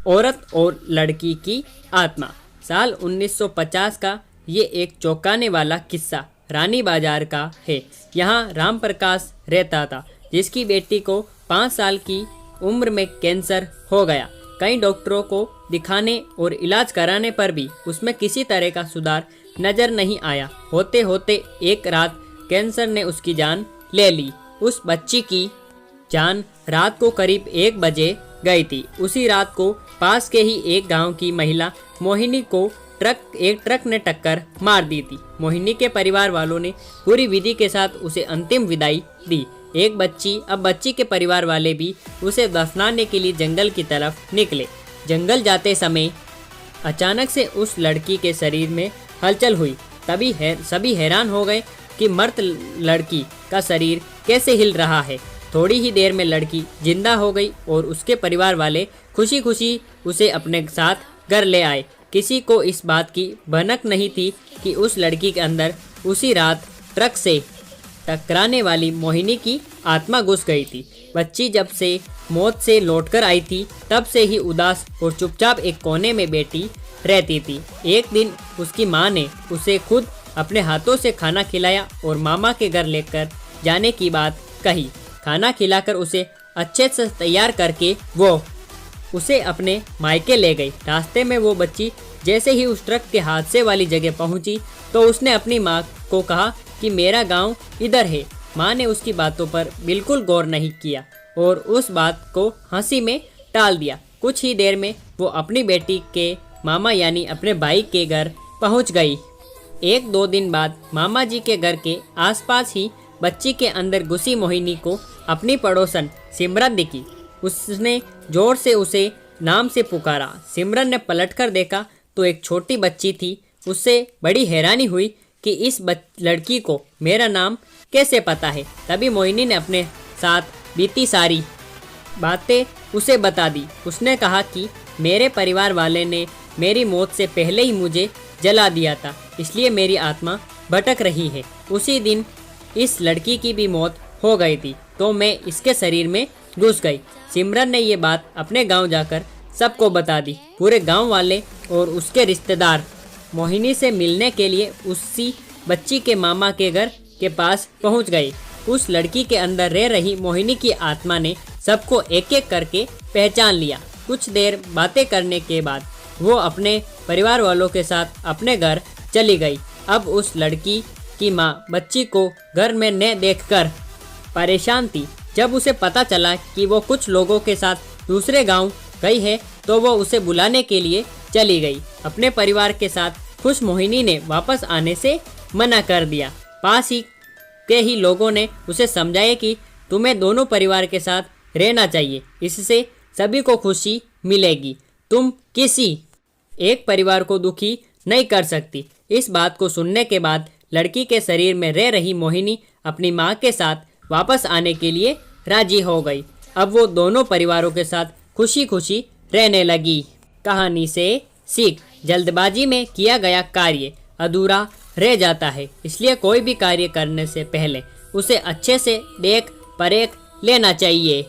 औरत और लड़की की आत्मा। साल 1950 का ये एक चौंकाने वाला किस्सा रानी बाजार का है। यहाँ राम प्रकाश रहता था, जिसकी बेटी को 5 साल की उम्र में कैंसर हो गया। कई डॉक्टरों को दिखाने और इलाज कराने पर भी उसमें किसी तरह का सुधार नजर नहीं आया। होते होते एक रात कैंसर ने उसकी जान ले ली। उस बच्ची की जान रात को करीब 1 बजे गई थी। उसी रात को पास के ही एक गांव की महिला मोहिनी को एक ट्रक ने टक्कर मार दी थी। मोहिनी के परिवार वालों ने पूरी विधि के साथ उसे अंतिम विदाई दी। अब बच्ची के परिवार वाले भी उसे दफनाने के लिए जंगल की तरफ निकले। जंगल जाते समय अचानक से उस लड़की के शरीर में हलचल हुई। तभी सभी हैरान हो गए कि मृत लड़की का शरीर कैसे हिल रहा है। थोड़ी ही देर में लड़की जिंदा हो गई और उसके परिवार वाले खुशी खुशी उसे अपने साथ घर ले आए। किसी को इस बात की भनक नहीं थी कि उस लड़की के अंदर उसी रात ट्रक से टकराने वाली मोहिनी की आत्मा घुस गई थी। बच्ची जब से मौत से लौटकर आई थी, तब से ही उदास और चुपचाप एक कोने में बैठी रहती थी। एक दिन उसकी माँ ने उसे खुद अपने हाथों से खाना खिलाया और मामा के घर लेकर जाने की बात कही। खाना खिलाकर उसे अच्छे से तैयार करके वो उसे अपने मायके ले गई। रास्ते में वो बच्ची जैसे ही उस ट्रक के हादसे वाली जगह पहुंची तो उसने अपनी माँ को कहा कि मेरा गांव इधर है। माँ ने उसकी बातों पर बिल्कुल गौर नहीं किया और उस बात को हंसी में टाल दिया। कुछ ही देर में वो अपनी बेटी के मामा यानी अपने भाई के घर पहुंच गई। 1-2 दिन बाद मामा जी के घर के आसपास ही बच्ची के अंदर घुसी मोहिनी को अपनी पड़ोसन सिमरन दिखी। उसने जोर से उसे नाम से पुकारा। सिमरन ने पलटकर देखा तो एक छोटी बच्ची थी। उससे बड़ी हैरानी हुई कि इस लड़की को मेरा नाम कैसे पता है। तभी मोहिनी ने अपने साथ बीती सारी बातें उसे बता दी। उसने कहा कि मेरे परिवार वाले ने मेरी मौत से पहले ही मुझे जला दिया था, इसलिए मेरी आत्मा भटक रही है। उसी दिन इस लड़की की भी मौत हो गई थी, तो मैं इसके शरीर में घुस गई। सिमरन ने ये बात अपने गांव जाकर सबको बता दी। पूरे गांव वाले और उसके रिश्तेदार मोहिनी से मिलने के लिए उसी बच्ची के मामा के घर के पास पहुंच गए। उस लड़की के अंदर रह रही मोहिनी की आत्मा ने सबको एक एक करके पहचान लिया। कुछ देर बातें करने के बाद वो अपने परिवार वालों के साथ अपने घर चली गई। अब उस लड़की की माँ बच्ची को घर में न देखकर परेशान थी। जब उसे पता चला कि वो कुछ लोगों के साथ दूसरे गांव गई है तो वो उसे बुलाने के लिए चली गई। अपने परिवार के साथ खुश मोहिनी ने वापस आने से मना कर दिया। पास ही के ही लोगों ने उसे समझाया कि तुम्हें दोनों परिवार के साथ रहना चाहिए, इससे सभी को खुशी मिलेगी। तुम किसी एक परिवार को दुखी नहीं कर सकती। इस बात को सुनने के बाद लड़की के शरीर में रह रही मोहिनी अपनी माँ के साथ वापस आने के लिए राजी हो गई। अब वो दोनों परिवारों के साथ खुशी खुशी रहने लगी। कहानी से सीख: जल्दबाजी में किया गया कार्य अधूरा रह जाता है, इसलिए कोई भी कार्य करने से पहले उसे अच्छे से देख परख लेना चाहिए।